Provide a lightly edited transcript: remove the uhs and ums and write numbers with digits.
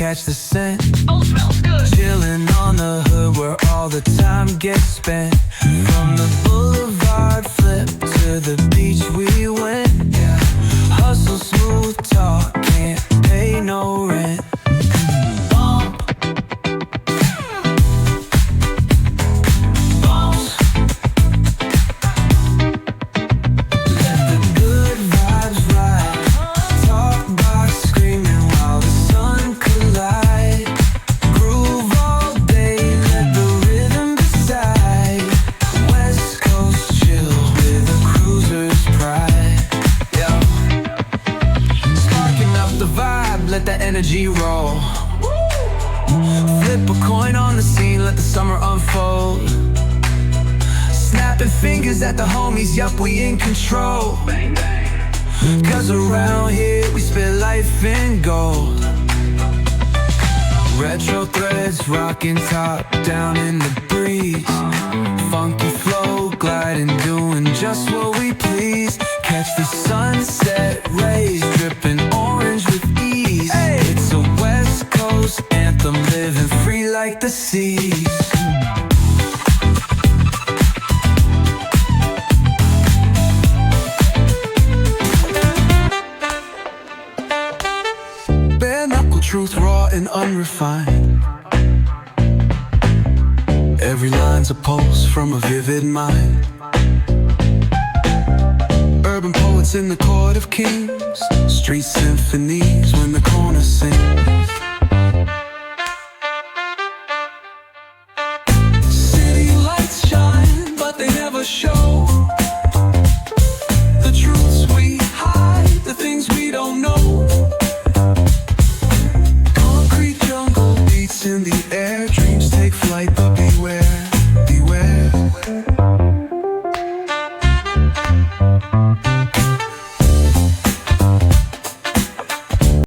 catch the scent. Oh, smells good. Chillin' on the hood where all the time gets spent. From the boulevard flip to the beach we went. Hustle, smooth talk, can't pay no rent. Bump, bump. Let the good vibes ride. Talk box screaming while the sun collide. Groove all day, let the rhythm decide. West Coast chill with a cruiser's pride. Yeah. Sparking up the vibe, let the energy roll. Flip a coin on the scene, let the summer unfold. Snapping fingers at the homies, yup, we in control. Bang, bang. Cause around here we spit life in gold. Retro threads rocking top down in the breeze. Funky flow gliding, doing just what we please. Catch the sunset rays dripping orange with ease. It's a West Coast anthem, living free like the seas. Bare knuckle truth, raw and unrefined. Every line's a pulse from a vivid mind. Urban poets in the court of kings. Street symphonies when the corner sings. City lights shine, but they never show.